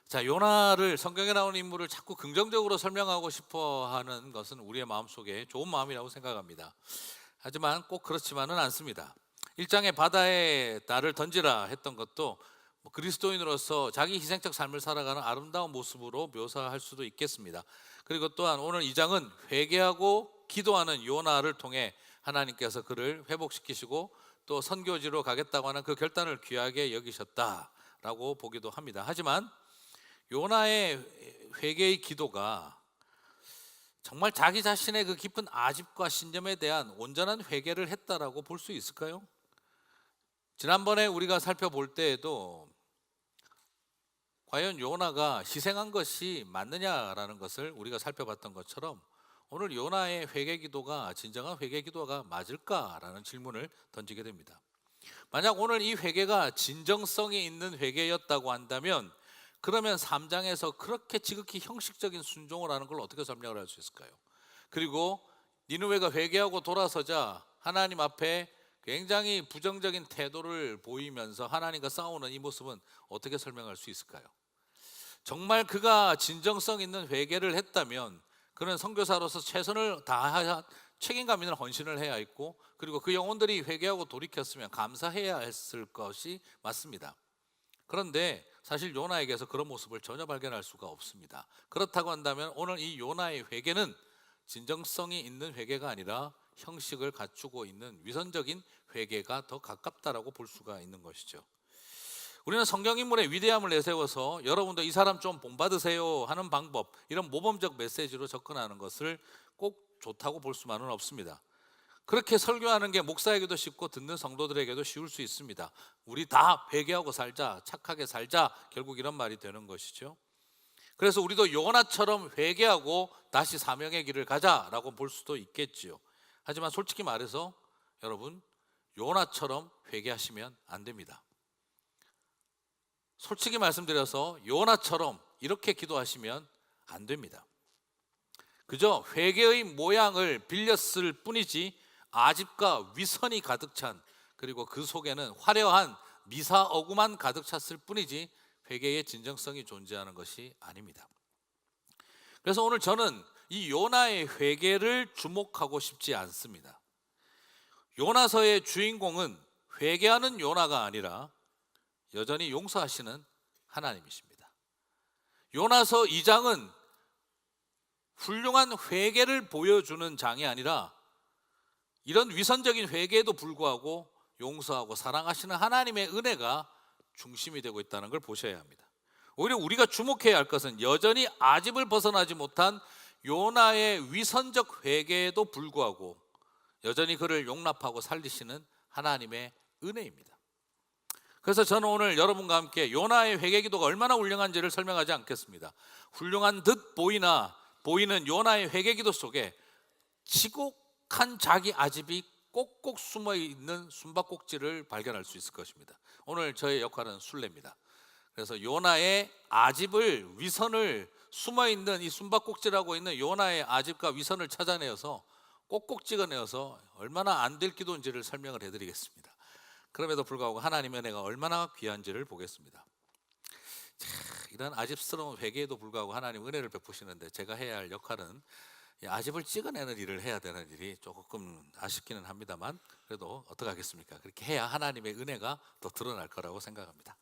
자, 요나를 성경에 나오는 인물을 자꾸 긍정적으로 설명하고 싶어 하는 것은 우리의 마음속에 좋은 마음이라고 생각합니다. 하지만 꼭 그렇지만은 않습니다. 1장에 바다에 나를 던지라 했던 것도 그리스도인으로서 자기 희생적 삶을 살아가는 아름다운 모습으로 묘사할 수도 있겠습니다. 그리고 또한 오늘 2장은 회개하고 기도하는 요나를 통해 하나님께서 그를 회복시키시고 또 선교지로 가겠다고 하는 그 결단을 귀하게 여기셨다라고 보기도 합니다. 하지만 요나의 회개의 기도가 정말 자기 자신의 그 깊은 아집과 신념에 대한 온전한 회개를 했다라고 볼 수 있을까요? 지난번에 우리가 살펴볼 때에도 과연 요나가 희생한 것이 맞느냐라는 것을 우리가 살펴봤던 것처럼 오늘 요나의 회개 기도가 진정한 회개 기도가 맞을까라는 질문을 던지게 됩니다. 만약 오늘 이 회개가 진정성이 있는 회개였다고 한다면 그러면 3장에서 그렇게 지극히 형식적인 순종을 하는 걸 어떻게 설명을 할 수 있을까요? 그리고 니느웨가 회개하고 돌아서자 하나님 앞에 굉장히 부정적인 태도를 보이면서 하나님과 싸우는 이 모습은 어떻게 설명할 수 있을까요? 정말 그가 진정성 있는 회개를 했다면 그는 선교사로서 최선을 다한 책임감 있는 헌신을 해야 했고, 그리고 그 영혼들이 회개하고 돌이켰으면 감사해야 했을 것이 맞습니다. 그런데 사실 요나에게서 그런 모습을 전혀 발견할 수가 없습니다. 그렇다고 한다면 오늘 이 요나의 회개는 진정성이 있는 회개가 아니라 형식을 갖추고 있는 위선적인 회개가 더 가깝다라고 볼 수가 있는 것이죠. 우리는 성경 인물의 위대함을 내세워서 여러분도 이 사람 좀 본받으세요 하는 방법, 이런 모범적 메시지로 접근하는 것을 꼭 좋다고 볼 수만은 없습니다. 그렇게 설교하는 게 목사에게도 쉽고 듣는 성도들에게도 쉬울 수 있습니다. 우리 다 회개하고 살자, 착하게 살자, 결국 이런 말이 되는 것이죠. 그래서 우리도 요나처럼 회개하고 다시 사명의 길을 가자라고 볼 수도 있겠지요. 하지만 솔직히 말해서 여러분, 요나처럼 회개하시면 안 됩니다. 솔직히 말씀드려서 요나처럼 이렇게 기도하시면 안 됩니다. 그저 회개의 모양을 빌렸을 뿐이지 아집과 위선이 가득 찬, 그리고 그 속에는 화려한 미사어구만 가득 찼을 뿐이지 회개의 진정성이 존재하는 것이 아닙니다. 그래서 오늘 저는 이 요나의 회개를 주목하고 싶지 않습니다. 요나서의 주인공은 회개하는 요나가 아니라 여전히 용서하시는 하나님이십니다. 요나서 2장은 훌륭한 회개를 보여주는 장이 아니라 이런 위선적인 회개에도 불구하고 용서하고 사랑하시는 하나님의 은혜가 중심이 되고 있다는 걸 보셔야 합니다. 오히려 우리가 주목해야 할 것은 여전히 아집을 벗어나지 못한 요나의 위선적 회개에도 불구하고 여전히 그를 용납하고 살리시는 하나님의 은혜입니다. 그래서 저는 오늘 여러분과 함께 요나의 회개 기도가 얼마나 훌륭한지를 설명하지 않겠습니다. 훌륭한 듯 보이는 요나의 회개 기도 속에 지독한 자기 아집이 꼭꼭 숨어 있는 숨바꼭질을 발견할 수 있을 것입니다. 오늘 저의 역할은 순례입니다. 그래서 요나의 아집을, 위선을, 숨어 있는 이 숨바꼭질하고 있는 요나의 아집과 위선을 찾아내어서 꼭꼭 찍어내어서 얼마나 안 될 기도인지를 설명을 해드리겠습니다. 그럼에도 불구하고 하나님의 은혜가 얼마나 귀한지를 보겠습니다. 자, 이런 아집스러운 회개에도 불구하고 하나님 은혜를 베푸시는데 제가 해야 할 역할은 아집을 찍어내는 일을 해야 되는 일이 조금 아쉽기는 합니다만, 그래도 어떡하겠습니까? 그렇게 해야 하나님의 은혜가 더 드러날 거라고 생각합니다.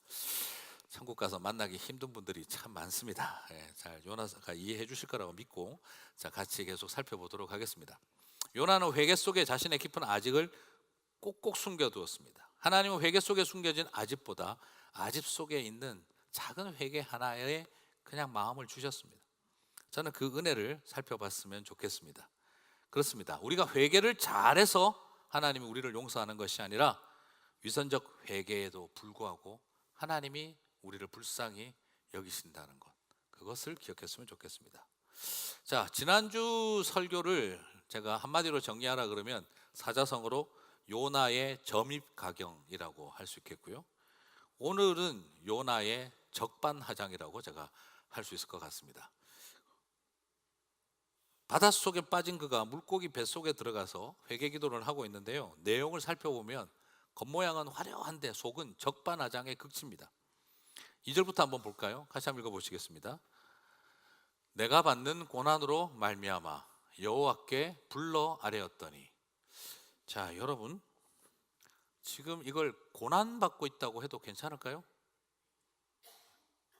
천국 가서 만나기 힘든 분들이 참 많습니다. 잘 요나가 이해해 주실 거라고 믿고 자, 같이 계속 살펴보도록 하겠습니다. 요나는 회개 속에 자신의 깊은 아직을 꼭꼭 숨겨두었습니다. 하나님은 회개 속에 숨겨진 아집보다 아집 속에 있는 작은 회개 하나에 그냥 마음을 주셨습니다. 저는 그 은혜를 살펴봤으면 좋겠습니다. 그렇습니다. 우리가 회개를 잘해서 하나님이 우리를 용서하는 것이 아니라 위선적 회개에도 불구하고 하나님이 우리를 불쌍히 여기신다는 것, 그것을 기억했으면 좋겠습니다. 자, 지난주 설교를 제가 한마디로 정리하라 그러면 사자성어로 요나의 점입가경이라고 할 수 있겠고요. 오늘은 요나의 적반하장이라고 제가 할 수 있을 것 같습니다. 바닷속에 빠진 그가 물고기 뱃속에 들어가서 회개기도를 하고 있는데요, 내용을 살펴보면 겉모양은 화려한데 속은 적반하장의 극치입니다. 2절부터 한번 볼까요? 같이 한번 읽어보시겠습니다. 내가 받는 고난으로 말미암아 여호와께 불러 아뢰었더니. 자, 여러분, 지금 이걸 고난받고 있다고 해도 괜찮을까요?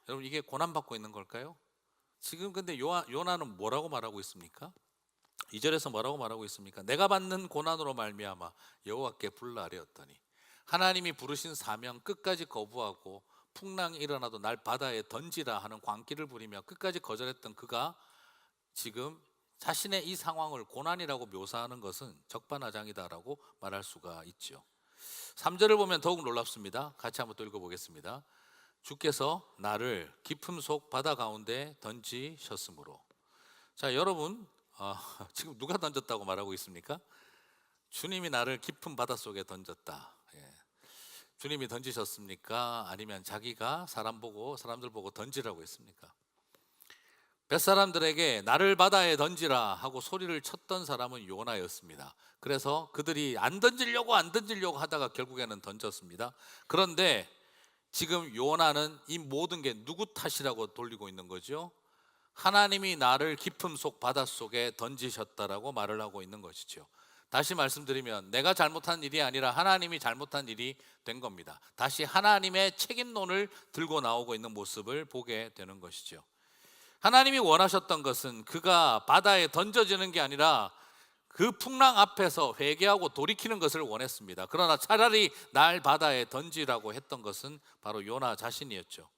여러분, 이게 고난받고 있는 걸까요? 지금 근데 요나는 뭐라고 말하고 있습니까? 2절에서 뭐라고 말하고 있습니까? 내가 받는 고난으로 말미암아 여호와께 불러 아뢰었더니. 하나님이 부르신 사명 끝까지 거부하고 풍랑이 일어나도 날 바다에 던지라 하는 광기를 부리며 끝까지 거절했던 그가 지금 자신의 이 상황을 고난이라고 묘사하는 것은 적반하장이다라고 말할 수가 있죠. 3절을 보면 더욱 놀랍습니다. 같이 한번 또 읽어보겠습니다. 주께서 나를 깊음 속 바다 가운데 던지셨으므로. 자, 여러분, 지금 누가 던졌다고 말하고 있습니까? 주님이 나를 깊은 바다 속에 던졌다. 주님이 던지셨습니까? 아니면 자기가 사람들 보고 던지라고 했습니까? 뱃사람들에게 나를 바다에 던지라 하고 소리를 쳤던 사람은 요나였습니다. 그래서 그들이 안 던지려고 하다가 결국에는 던졌습니다. 그런데 지금 요나는 이 모든 게 누구 탓이라고 돌리고 있는 거죠? 하나님이 나를 깊음 속 바다 속에 던지셨다라고 말을 하고 있는 것이죠. 다시 말씀드리면 내가 잘못한 일이 아니라 하나님이 잘못한 일이 된 겁니다. 다시 하나님의 책임론을 들고 나오고 있는 모습을 보게 되는 것이죠. 하나님이 원하셨던 것은 그가 바다에 던져지는 게 아니라 그 풍랑 앞에서 회개하고 돌이키는 것을 원했습니다. 그러나 차라리 날 바다에 던지라고 했던 것은 바로 요나 자신이었죠.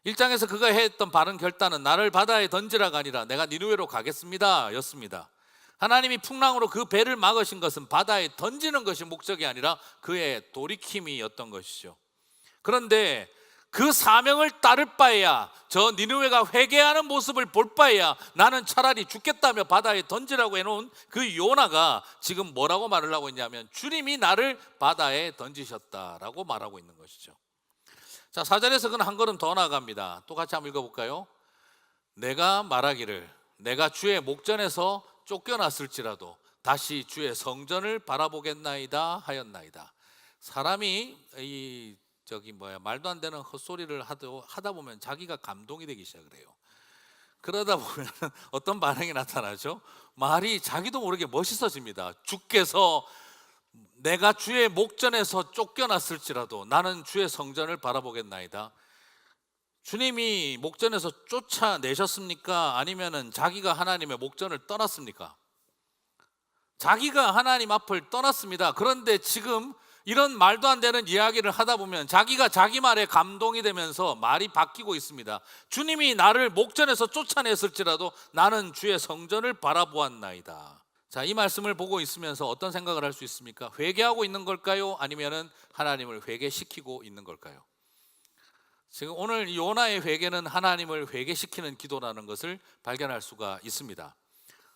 1장에서 그가 했던 바른 결단은 나를 바다에 던지라가 아니라 내가 니느웨로 가겠습니다 였습니다. 하나님이 풍랑으로 그 배를 막으신 것은 바다에 던지는 것이 목적이 아니라 그의 돌이킴이었던 것이죠. 그런데 그 사명을 따를 바에야, 저 니느웨가 회개하는 모습을 볼 바에야 나는 차라리 죽겠다며 바다에 던지라고 해놓은 그 요나가 지금 뭐라고 말을 하고 있냐면 주님이 나를 바다에 던지셨다라고 말하고 있는 것이죠. 자, 4절에서 그는 한 걸음 더 나아갑니다. 또 같이 한번 읽어볼까요? 내가 말하기를 내가 주의 목전에서 쫓겨났을지라도 다시 주의 성전을 바라보겠나이다 하였나이다. 사람이 말도 안 되는 헛소리를 하다 보면 자기가 감동이 되기 시작을 해요. 그러다 보면 어떤 반응이 나타나죠? 말이 자기도 모르게 멋있어집니다. 주께서 내가 주의 목전에서 쫓겨났을지라도 나는 주의 성전을 바라보겠나이다. 주님이 목전에서 쫓아내셨습니까? 아니면은 자기가 하나님의 목전을 떠났습니까? 자기가 하나님 앞을 떠났습니다. 그런데 지금 이런 말도 안 되는 이야기를 하다 보면 자기가 자기 말에 감동이 되면서 말이 바뀌고 있습니다. 주님이 나를 목전에서 쫓아냈을지라도 나는 주의 성전을 바라보았나이다. 자, 이 말씀을 보고 있으면서 어떤 생각을 할 수 있습니까? 회개하고 있는 걸까요? 아니면은 하나님을 회개시키고 있는 걸까요? 지금 오늘 요나의 회개는 하나님을 회개시키는 기도라는 것을 발견할 수가 있습니다.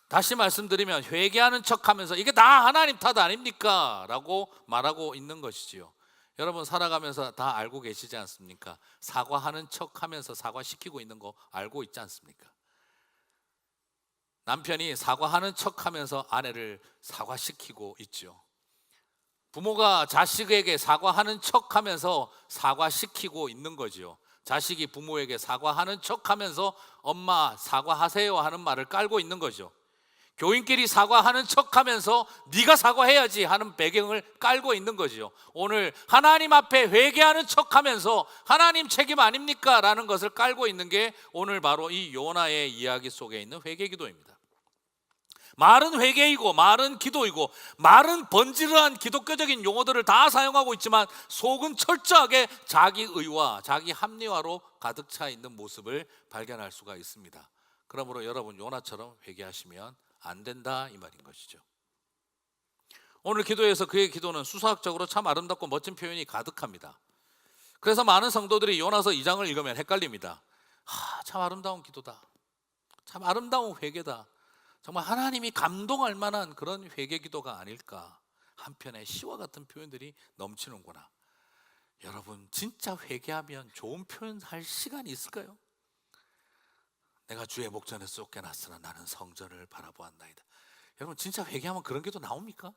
다시 말씀드리면 회개하는 척하면서 이게 다 하나님 탓 아닙니까? 라고 말하고 있는 것이지요. 여러분 살아가면서 다 알고 계시지 않습니까? 사과하는 척하면서 사과시키고 있는 거 알고 있지 않습니까? 남편이 사과하는 척하면서 아내를 사과시키고 있죠. 부모가 자식에게 사과하는 척하면서 사과시키고 있는 거죠. 자식이 부모에게 사과하는 척하면서 엄마 사과하세요 하는 말을 깔고 있는 거죠. 교인끼리 사과하는 척하면서 네가 사과해야지 하는 배경을 깔고 있는 거죠. 오늘 하나님 앞에 회개하는 척하면서 하나님 책임 아닙니까? 라는 것을 깔고 있는 게 오늘 바로 이 요나의 이야기 속에 있는 회개기도입니다. 말은 회개이고 말은 기도이고 말은 번지르한 기독교적인 용어들을 다 사용하고 있지만 속은 철저하게 자기 의와 자기 합리화로 가득 차 있는 모습을 발견할 수가 있습니다. 그러므로 여러분 요나처럼 회개하시면 안 된다 이 말인 것이죠. 오늘 기도에서 그의 기도는 수사학적으로 참 아름답고 멋진 표현이 가득합니다. 그래서 많은 성도들이 요나서 2장을 읽으면 헷갈립니다. 참 아름다운 기도다, 참 아름다운 회개다, 정말 하나님이 감동할 만한 그런 회개 기도가 아닐까. 한편에 시와 같은 표현들이 넘치는구나. 여러분 진짜 회개하면 좋은 표현할 시간이 있을까요? 내가 주의 목전에서 쫓겨났으나 나는 성전을 바라보았나이다. 여러분 진짜 회개하면 그런 기도 나옵니까?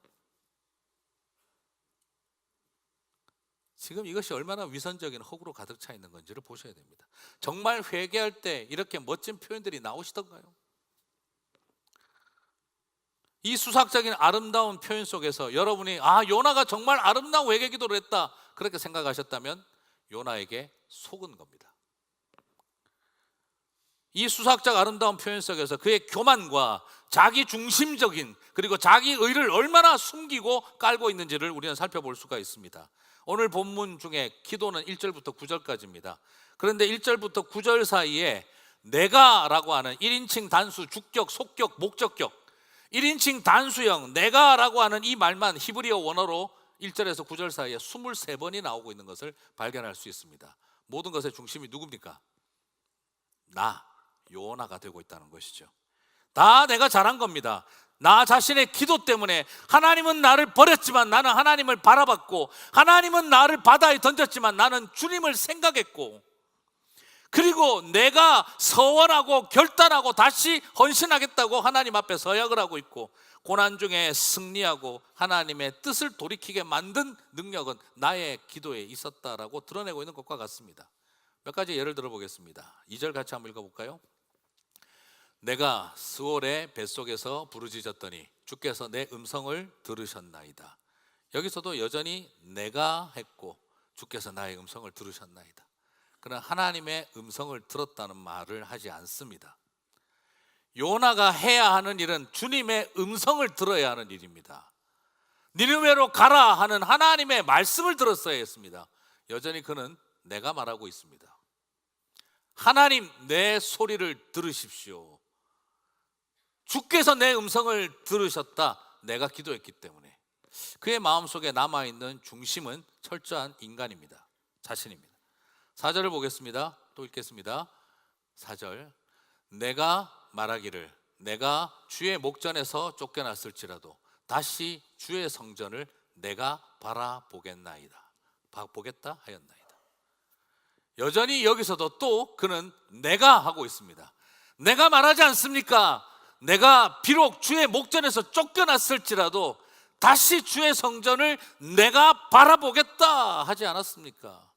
지금 이것이 얼마나 위선적인 허구로 가득 차 있는 건지를 보셔야 됩니다. 정말 회개할 때 이렇게 멋진 표현들이 나오시던가요? 이 수학적인 아름다운 표현 속에서 여러분이 요나가 정말 아름다운 회개 기도를 했다 그렇게 생각하셨다면 요나에게 속은 겁니다. 이 수학적 아름다운 표현 속에서 그의 교만과 자기 중심적인 그리고 자기 의를 얼마나 숨기고 깔고 있는지를 우리는 살펴볼 수가 있습니다. 오늘 본문 중에 기도는 1절부터 9절까지입니다. 그런데 1절부터 9절 사이에 내가라고 하는 1인칭 단수 주격, 속격, 목적격 1인칭 단수형 내가라고 하는 이 말만 히브리어 원어로 1절에서 9절 사이에 23번이 나오고 있는 것을 발견할 수 있습니다. 모든 것의 중심이 누굽니까? 나 요나가 되고 있다는 것이죠. 다 내가 잘한 겁니다. 나 자신의 기도 때문에 하나님은 나를 버렸지만 나는 하나님을 바라봤고, 하나님은 나를 바다에 던졌지만 나는 주님을 생각했고, 그리고 내가 서원하고 결단하고 다시 헌신하겠다고 하나님 앞에 서약을 하고 있고, 고난 중에 승리하고 하나님의 뜻을 돌이키게 만든 능력은 나의 기도에 있었다라고 드러내고 있는 것과 같습니다. 몇 가지 예를 들어 보겠습니다. 2절 같이 한번 읽어볼까요? 내가 스올의 뱃속에서 부르짖었더니 주께서 내 음성을 들으셨나이다. 여기서도 여전히 내가 했고 주께서 나의 음성을 들으셨나이다. 그러나 하나님의 음성을 들었다는 말을 하지 않습니다. 요나가 해야 하는 일은 주님의 음성을 들어야 하는 일입니다. 니느웨로 가라 하는 하나님의 말씀을 들었어야 했습니다. 여전히 그는 내가 말하고 있습니다. 하나님 내 소리를 들으십시오. 주께서 내 음성을 들으셨다. 내가 기도했기 때문에. 그의 마음속에 남아있는 중심은 철저한 인간입니다. 자신입니다. 4절을 보겠습니다. 또 읽겠습니다. 4절 내가 말하기를 내가 주의 목전에서 쫓겨났을지라도 다시 주의 성전을 내가 바라보겠나이다. 보겠다 하였나이다. 여전히 여기서도 또 그는 내가 하고 있습니다. 내가 말하지 않습니까? 내가 비록 주의 목전에서 쫓겨났을지라도 다시 주의 성전을 내가 바라보겠다 하지 않았습니까?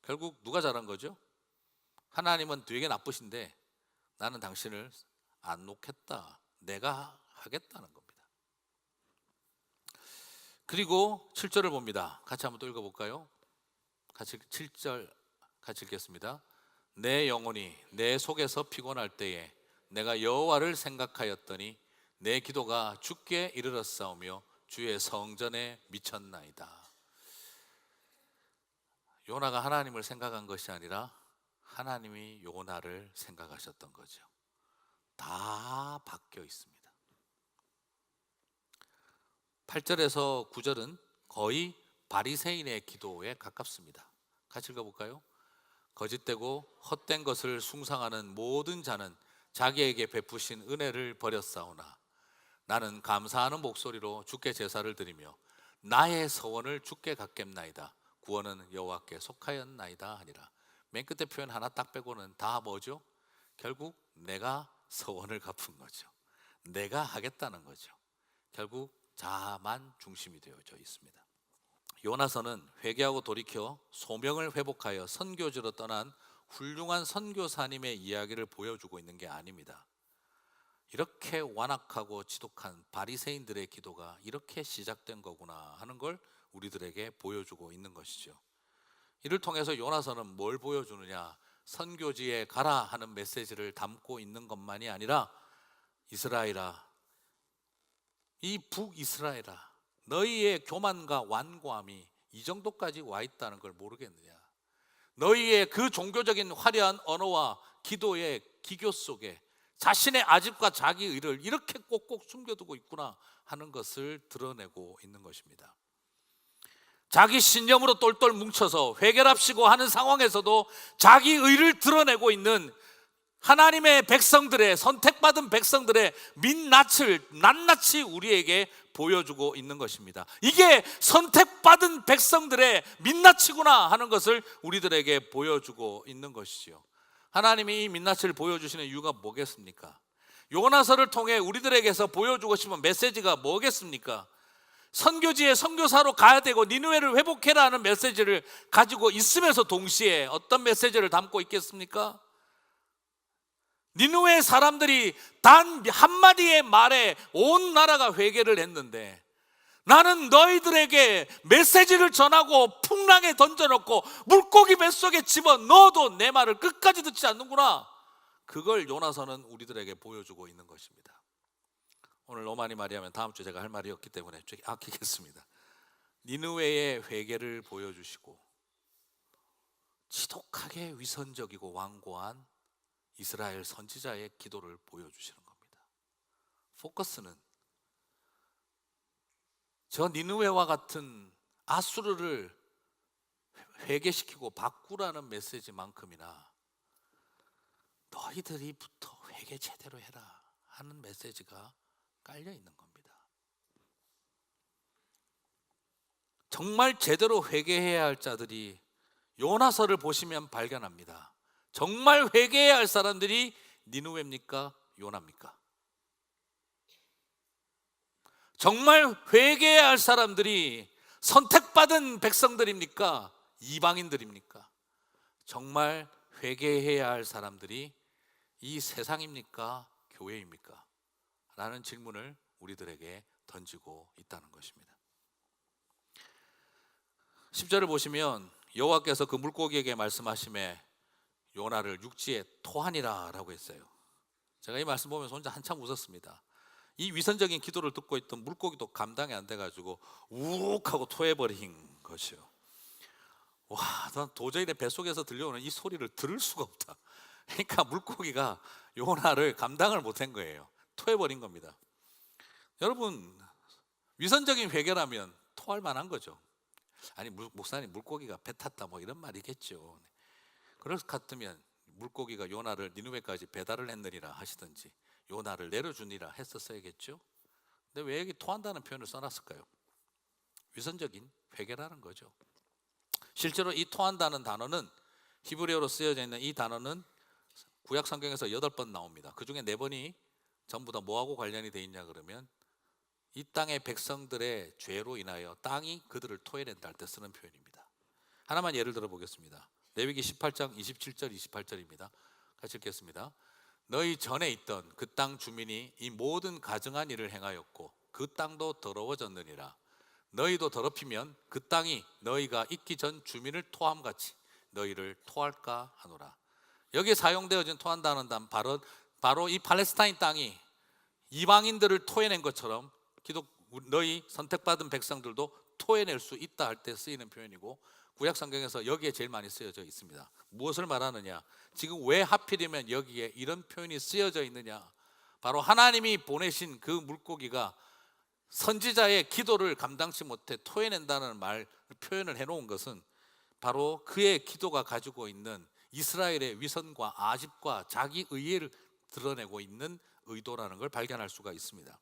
결국 누가 잘한 거죠? 하나님은 되게 나쁘신데 나는 당신을 안 놓겠다. 내가 하겠다는 겁니다. 그리고 7절을 봅니다. 같이 한번 또 읽어볼까요? 같이 7절 같이 읽겠습니다. 내 영혼이 내 속에서 피곤할 때에 내가 여호와를 생각하였더니 내 기도가 주께 이르렀사오며 주의 성전에 미쳤나이다. 요나가 하나님을 생각한 것이 아니라 하나님이 요나를 생각하셨던 거죠. 다 바뀌어 있습니다. 8절에서 9절은 거의 바리새인의 기도에 가깝습니다. 같이 읽어볼까요? 거짓되고 헛된 것을 숭상하는 모든 자는 자기에게 베푸신 은혜를 버렸사오나 나는 감사하는 목소리로 주께 제사를 드리며 나의 서원을 주께 갖겠나이다. 구원은 여호와께 속하였나이다 하니라. 맨 끝에 표현 하나 딱 빼고는 다 뭐죠? 결국 내가 서원을 갚은 거죠. 내가 하겠다는 거죠. 결국 자만 중심이 되어져 있습니다. 요나서는 회개하고 돌이켜 소명을 회복하여 선교지로 떠난 훌륭한 선교사님의 이야기를 보여주고 있는 게 아닙니다. 이렇게 완악하고 지독한 바리새인들의 기도가 이렇게 시작된 거구나 하는 걸 우리들에게 보여주고 있는 것이죠. 이를 통해서 요나서는 뭘 보여주느냐? 선교지에 가라 하는 메시지를 담고 있는 것만이 아니라 이스라엘아, 이 북이스라엘아, 너희의 교만과 완고함이 이 정도까지 와 있다는 걸 모르겠느냐? 너희의 그 종교적인 화려한 언어와 기도의 기교 속에 자신의 아집과 자기 의를 이렇게 꼭꼭 숨겨두고 있구나 하는 것을 드러내고 있는 것입니다. 자기 신념으로 똘똘 뭉쳐서 회개랍시고 하는 상황에서도 자기 의를 드러내고 있는 하나님의 백성들의, 선택받은 백성들의 민낯을 낱낱이 우리에게 보여주고 있는 것입니다. 이게 선택받은 백성들의 민낯이구나 하는 것을 우리들에게 보여주고 있는 것이죠. 하나님이 이 민낯을 보여주시는 이유가 뭐겠습니까? 요나서를 통해 우리들에게서 보여주고 싶은 메시지가 뭐겠습니까? 선교지에 선교사로 가야 되고 니느웨를 회복해라 하는 메시지를 가지고 있으면서 동시에 어떤 메시지를 담고 있겠습니까? 니느웨 사람들이 단 한마디의 말에 온 나라가 회개를 했는데, 나는 너희들에게 메시지를 전하고 풍랑에 던져놓고 물고기 뱃속에 집어넣어도 내 말을 끝까지 듣지 않는구나. 그걸 요나서는 우리들에게 보여주고 있는 것입니다. 오늘 너무 많이 말하면 다음 주 제가 할 말이 없기 때문에 아끼겠습니다. 니느웨의 회개를 보여주시고 지독하게 위선적이고 완고한 이스라엘 선지자의 기도를 보여주시는 겁니다. 포커스는 저 니느웨와 같은 아수르를 회개시키고 바꾸라는 메시지만큼이나 너희들이부터 회개 제대로 해라 하는 메시지가 깔려 있는 겁니다. 정말 제대로 회개해야 할 자들이 요나서를 보시면 발견합니다. 정말 회개해야 할 사람들이 니느웨입니까? 요나입니까? 정말 회개해야 할 사람들이 선택받은 백성들입니까? 이방인들입니까? 정말 회개해야 할 사람들이 이 세상입니까? 교회입니까? 라는 질문을 우리들에게 던지고 있다는 것입니다. 10절을 보시면 여호와께서 그 물고기에게 말씀하시매 요나를 육지에 토하니라 라고 했어요. 제가 이 말씀 보면서 혼자 한참 웃었습니다. 이 위선적인 기도를 듣고 있던 물고기도 감당이 안 돼가지고 우욱 하고 토해버린 것이요. 와, 난 도저히 내 뱃속에서 들려오는 이 소리를 들을 수가 없다. 그러니까 물고기가 요나를 감당을 못한 거예요. 토해버린 겁니다. 여러분, 위선적인 회개라면 토할 만한 거죠. 아니, 목사님 물고기가 배 탔다 뭐 이런 말이겠죠. 그럴 것 같으면 물고기가 요나를 니느웨까지 배달을 했느니라 하시든지 요나를 내려주니라 했었어야겠죠. 근데 왜 여기 토한다는 표현을 써놨을까요? 위선적인 회개라는 거죠. 실제로 이 토한다는 단어는 히브리어로 쓰여져 있는 이 단어는 구약 성경에서 8번 나옵니다. 그 중에 4번이 전부 다 뭐하고 관련이 돼 있냐 그러면 이 땅의 백성들의 죄로 인하여 땅이 그들을 토해낸다 할 때 쓰는 표현입니다. 하나만 예를 들어 보겠습니다. 레위기 18장 27절 28절입니다. 같이 읽겠습니다. 너희 전에 있던 그 땅 주민이 이 모든 가증한 일을 행하였고 그 땅도 더러워졌느니라. 너희도 더럽히면 그 땅이 너희가 있기 전 주민을 토함같이 너희를 토할까 하노라. 여기에 사용되어진 토한다는 단 바로 이 팔레스타인 땅이 이방인들을 토해낸 것처럼 너희 선택받은 백성들도 토해낼 수 있다 할 때 쓰이는 표현이고, 구약 성경에서 여기에 제일 많이 쓰여져 있습니다. 무엇을 말하느냐? 지금 왜 하필이면 여기에 이런 표현이 쓰여져 있느냐? 바로 하나님이 보내신 그 물고기가 선지자의 기도를 감당치 못해 토해낸다는 표현을 해놓은 것은 바로 그의 기도가 가지고 있는 이스라엘의 위선과 아집과 자기 의의를 드러내고 있는 의도라는 걸 발견할 수가 있습니다.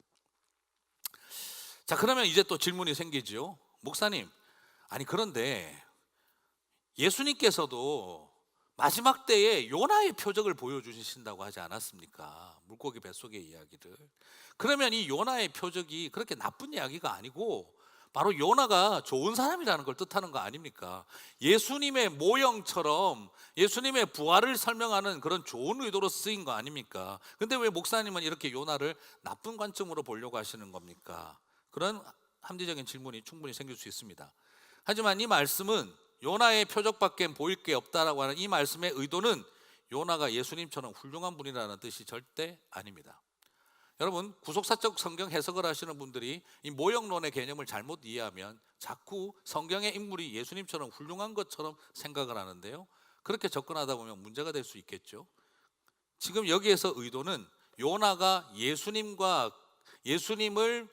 자, 그러면 이제 또 질문이 생기죠. 목사님, 아니 그런데 예수님께서도 마지막 때에 요나의 표적을 보여주신다고 하지 않았습니까? 물고기 뱃속의 이야기를. 그러면 이 요나의 표적이 그렇게 나쁜 이야기가 아니고 바로 요나가 좋은 사람이라는 걸 뜻하는 거 아닙니까? 예수님의 모형처럼 예수님의 부활을 설명하는 그런 좋은 의도로 쓰인 거 아닙니까? 근데 왜 목사님은 이렇게 요나를 나쁜 관점으로 보려고 하시는 겁니까? 그런 합리적인 질문이 충분히 생길 수 있습니다. 하지만 이 말씀은 요나의 표적밖에 보일 게 없다라고 하는 이 말씀의 의도는 요나가 예수님처럼 훌륭한 분이라는 뜻이 절대 아닙니다. 여러분, 구속사적 성경 해석을 하시는 분들이 이 모형론의 개념을 잘못 이해하면 자꾸 성경의 인물이 예수님처럼 훌륭한 것처럼 생각을 하는데요, 그렇게 접근하다 보면 문제가 될 수 있겠죠. 지금 여기에서 의도는 요나가 예수님을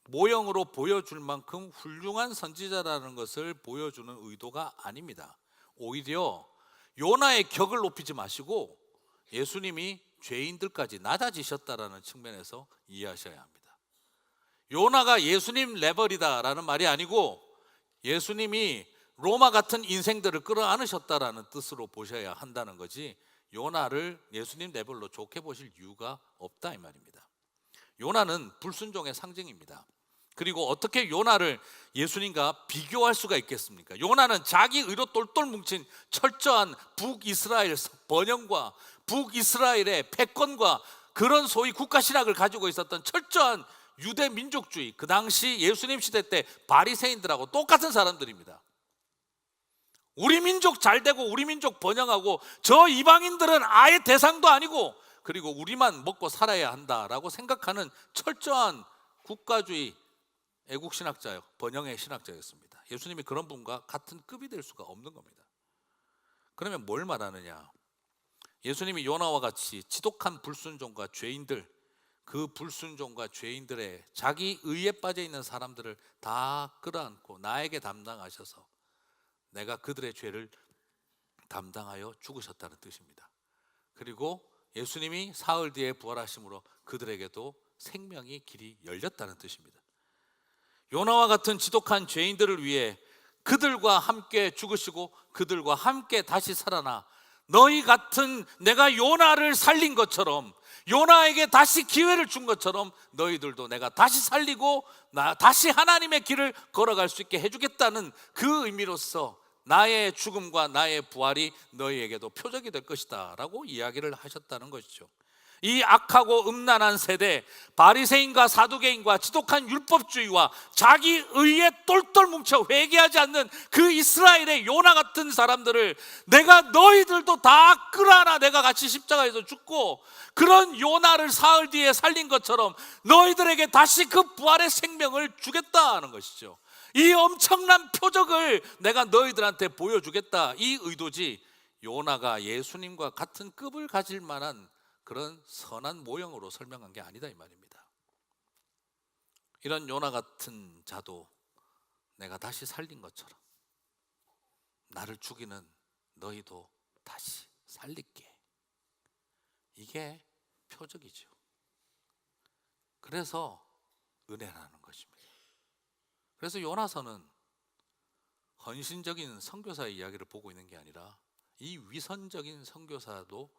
모형으로 보여줄 만큼 훌륭한 선지자라는 것을 보여주는 의도가 아닙니다. 오히려 요나의 격을 높이지 마시고 예수님이 죄인들까지 낮아지셨다라는 측면에서 이해하셔야 합니다. 요나가 예수님 레벨이다라는 말이 아니고 예수님이 로마 같은 인생들을 끌어안으셨다라는 뜻으로 보셔야 한다는 거지, 요나를 예수님 레벨로 좋게 보실 이유가 없다 이 말입니다. 요나는 불순종의 상징입니다. 그리고 어떻게 요나를 예수님과 비교할 수가 있겠습니까? 요나는 자기 의로 똘똘 뭉친 철저한 북이스라엘 번영과 북이스라엘의 패권과 그런 소위 국가신학을 가지고 있었던 철저한 유대 민족주의, 그 당시 예수님 시대 때 바리새인들하고 똑같은 사람들입니다. 우리 민족 잘 되고 우리 민족 번영하고 저 이방인들은 아예 대상도 아니고 그리고 우리만 먹고 살아야 한다라고 생각하는 철저한 국가주의 애국신학자요, 번영의 신학자였습니다. 예수님이 그런 분과 같은 급이 될 수가 없는 겁니다. 그러면 뭘 말하느냐? 예수님이 요나와 같이 지독한 불순종과 죄인들, 그 불순종과 죄인들의 자기 의에 빠져 있는 사람들을 다 끌어안고 나에게 담당하셔서 내가 그들의 죄를 담당하여 죽으셨다는 뜻입니다. 그리고 예수님이 사흘 뒤에 부활하심으로 그들에게도 생명의 길이 열렸다는 뜻입니다. 요나와 같은 지독한 죄인들을 위해 그들과 함께 죽으시고 그들과 함께 다시 살아나 너희 같은 내가 요나를 살린 것처럼, 요나에게 다시 기회를 준 것처럼 너희들도 내가 다시 살리고 다시 하나님의 길을 걸어갈 수 있게 해주겠다는 그 의미로서 나의 죽음과 나의 부활이 너희에게도 표적이 될 것이다 라고 이야기를 하셨다는 것이죠. 이 악하고 음란한 세대, 바리새인과 사두개인과 지독한 율법주의와 자기 의에 똘똘 뭉쳐 회개하지 않는 그 이스라엘의 요나 같은 사람들을 내가 너희들도 다 끌어안아 내가 같이 십자가에서 죽고 그런 요나를 사흘 뒤에 살린 것처럼 너희들에게 다시 그 부활의 생명을 주겠다는 것이죠. 이 엄청난 표적을 내가 너희들한테 보여주겠다, 이 의도지 요나가 예수님과 같은 급을 가질 만한 그런 선한 모형으로 설명한 게 아니다 이 말입니다. 이런 요나 같은 자도 내가 다시 살린 것처럼 나를 죽이는 너희도 다시 살릴게, 이게 표적이죠. 그래서 은혜라는 것입니다. 그래서 요나서는 헌신적인 선교사의 이야기를 보고 있는 게 아니라 이 위선적인 선교사도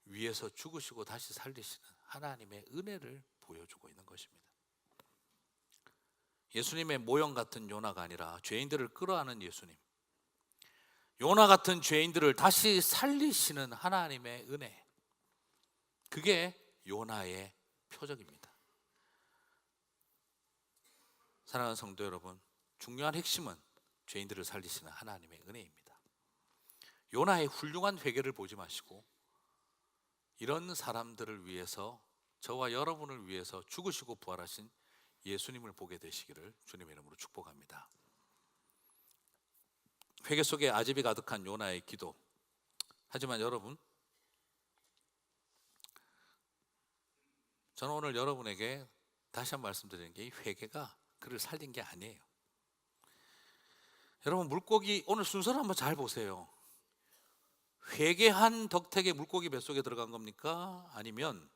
위에서 죽으시고 다시 살리시는 하나님의 은혜를 보여주고 있는 것입니다. 예수님의 모형 같은 요나가 아니라 죄인들을 끌어안은 예수님, 요나 같은 죄인들을 다시 살리시는 하나님의 은혜, 그게 요나의 표적입니다. 사랑하는 성도 여러분, 중요한 핵심은 죄인들을 살리시는 하나님의 은혜입니다. 요나의 훌륭한 회개를 보지 마시고 이런 사람들을 위해서, 저와 여러분을 위해서 죽으시고 부활하신 예수님을 보게 되시기를 주님의 이름으로 축복합니다. 회개 속에 아집이 가득한 요나의 기도. 하지만 여러분, 저는 오늘 여러분에게 다시 한번 말씀드리는 게 이 회개가 그를 살린 게 아니에요. 여러분, 물고기 오늘 순서를 한번 잘 보세요. 회개한 덕택에 물고기 뱃속에 들어간 겁니까? 아니면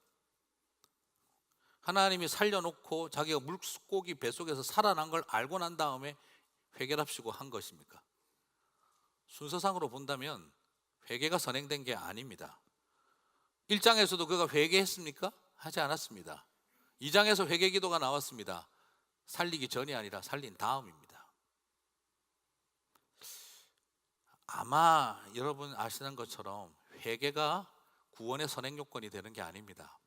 하나님이 살려놓고 자기가 물고기 뱃속에서 살아난 걸 알고 난 다음에 회개랍시고 한 것입니까? 순서상으로 본다면 회개가 선행된 게 아닙니다. 1장에서도 그가 회개했습니까? 하지 않았습니다. 2장에서 회개 기도가 나왔습니다. 살리기 전이 아니라 살린 다음입니다. 아마 여러분 아시는 것처럼 회개가 구원의 선행 요건이 되는 게 아닙니다.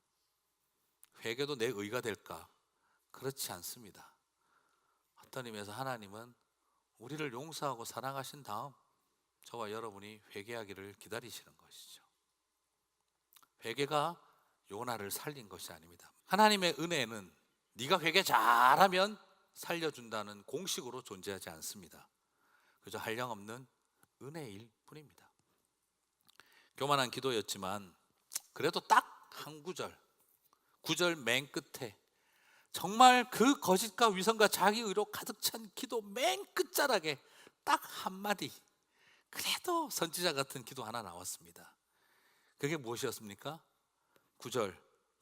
회개도 내 의가 될까? 그렇지 않습니다. 어떤 의미에서 하나님은 우리를 용서하고 사랑하신 다음 저와 여러분이 회개하기를 기다리시는 것이죠. 회개가 요나를 살린 것이 아닙니다. 하나님의 은혜는 네가 회개 잘하면 살려준다는 공식으로 존재하지 않습니다. 그저 한량없는 은혜일 뿐입니다. 교만한 기도였지만 그래도 딱 한 구절, 9절 맨 끝에 정말 그 거짓과 위선과 자기 의로 가득 찬 기도 맨 끝자락에 딱 한마디, 그래도 선지자 같은 기도 하나 나왔습니다. 그게 무엇이었습니까? 9절,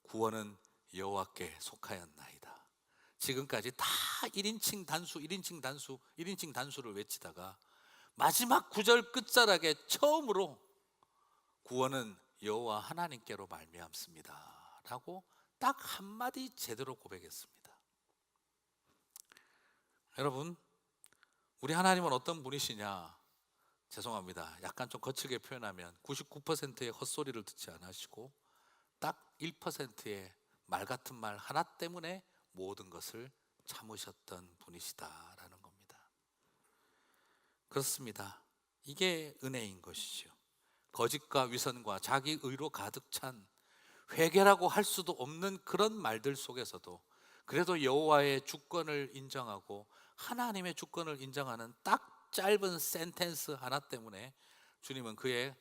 구원은 여호와께 속하였나이다. 지금까지 다 1인칭 단수, 1인칭 단수, 1인칭 단수를 외치다가 마지막 9절 끝자락에 처음으로 구원은 여호와 하나님께로 말미암습니다 라고 딱 한마디 제대로 고백했습니다. 여러분, 우리 하나님은 어떤 분이시냐? 죄송합니다. 약간 좀 거칠게 표현하면 99%의 헛소리를 듣지 않으시고 딱 1%의 말 같은 말 하나 때문에 모든 것을 참으셨던 분이시다라는 겁니다. 그렇습니다. 이게 은혜인 것이죠. 거짓과 위선과 자기 의로 가득 찬 회개라고 할 수도 없는 그런 말들 속에서도 그래도 여호와의 주권을 인정하고 하나님의 주권을 인정하는 딱 짧은 센텐스 하나 때문에 주님은 그의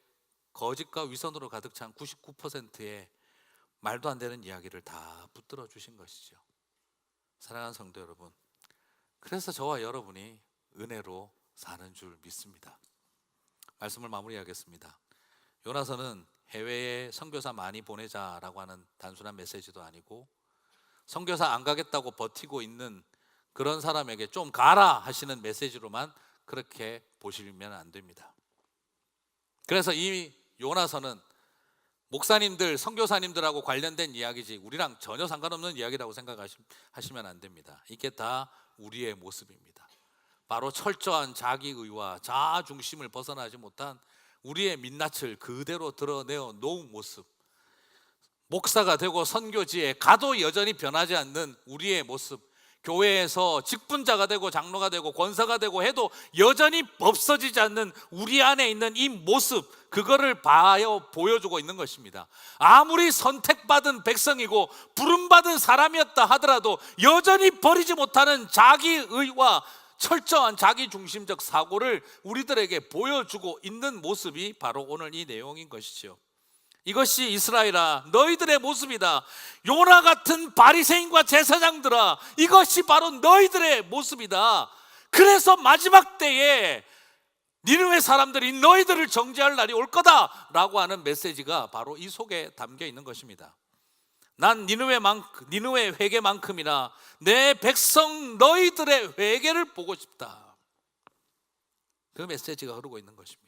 거짓과 위선으로 가득 찬 99%의 말도 안 되는 이야기를 다 붙들어 주신 것이죠. 사랑하는 성도 여러분, 그래서 저와 여러분이 은혜로 사는 줄 믿습니다. 말씀을 마무리하겠습니다. 요나서는 해외에 선교사 많이 보내자라고 하는 단순한 메시지도 아니고 선교사 안 가겠다고 버티고 있는 그런 사람에게 좀 가라 하시는 메시지로만 그렇게 보시면 안 됩니다. 그래서 이 요나서는 목사님들, 선교사님들하고 관련된 이야기지 우리랑 전혀 상관없는 이야기라고 생각하시면 안 됩니다. 이게 다 우리의 모습입니다. 바로 철저한 자기의와 자아 중심을 벗어나지 못한 우리의 민낯을 그대로 드러내어 놓은 모습, 목사가 되고 선교지에 가도 여전히 변하지 않는 우리의 모습, 교회에서 직분자가 되고 장로가 되고 권사가 되고 해도 여전히 없어지지 않는 우리 안에 있는 이 모습, 그거를 보여주고 있는 것입니다. 아무리 선택받은 백성이고 부름받은 사람이었다 하더라도 여전히 버리지 못하는 자기의와 철저한 자기중심적 사고를 우리들에게 보여주고 있는 모습이 바로 오늘 이 내용인 것이죠. 이것이 이스라엘아 너희들의 모습이다. 요나 같은 바리새인과 제사장들아, 이것이 바로 너희들의 모습이다. 그래서 마지막 때에 니느웨 사람들이 너희들을 정죄할 날이 올 거다라고 하는 메시지가 바로 이 속에 담겨 있는 것입니다. 난 니느웨 회개만큼이나 내 백성 너희들의 회개를 보고 싶다. 그 메시지가 흐르고 있는 것입니다.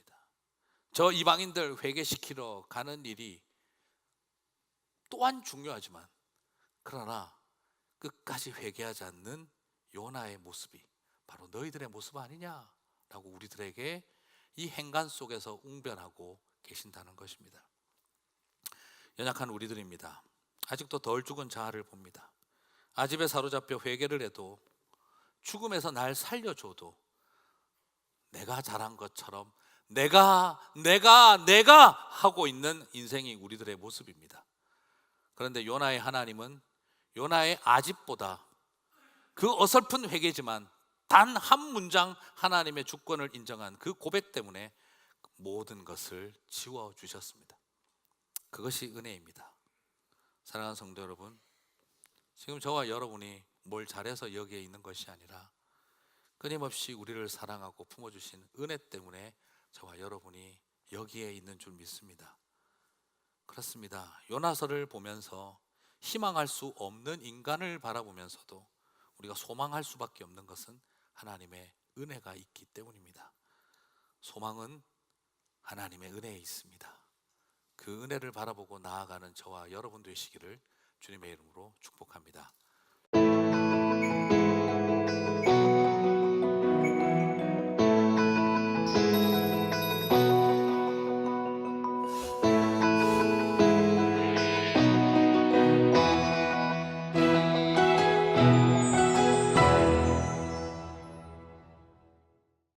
저 이방인들 회개시키러 가는 일이 또한 중요하지만 그러나 끝까지 회개하지 않는 요나의 모습이 바로 너희들의 모습 아니냐라고 우리들에게 이 행간 속에서 웅변하고 계신다는 것입니다. 연약한 우리들입니다. 아직도 덜 죽은 자아를 봅니다. 아집에 사로잡혀 회개를 해도 죽음에서 날 살려줘도 내가 잘한 것처럼 내가 하고 있는 인생이 우리들의 모습입니다. 그런데 요나의 하나님은 요나의 아집보다 그 어설픈 회개지만 단 한 문장 하나님의 주권을 인정한 그 고백 때문에 모든 것을 지워주셨습니다. 그것이 은혜입니다. 사랑하는 성도 여러분, 지금 저와 여러분이 뭘 잘해서 여기에 있는 것이 아니라 끊임없이 우리를 사랑하고 품어주신 은혜 때문에 저와 여러분이 여기에 있는 줄 믿습니다. 그렇습니다. 요나서를 보면서 희망할 수 없는 인간을 바라보면서도 우리가 소망할 수밖에 없는 것은 하나님의 은혜가 있기 때문입니다. 소망은 하나님의 은혜에 있습니다. 그 은혜를 바라보고 나아가는 저와 여러분 되시기를 주님의 이름으로 축복합니다.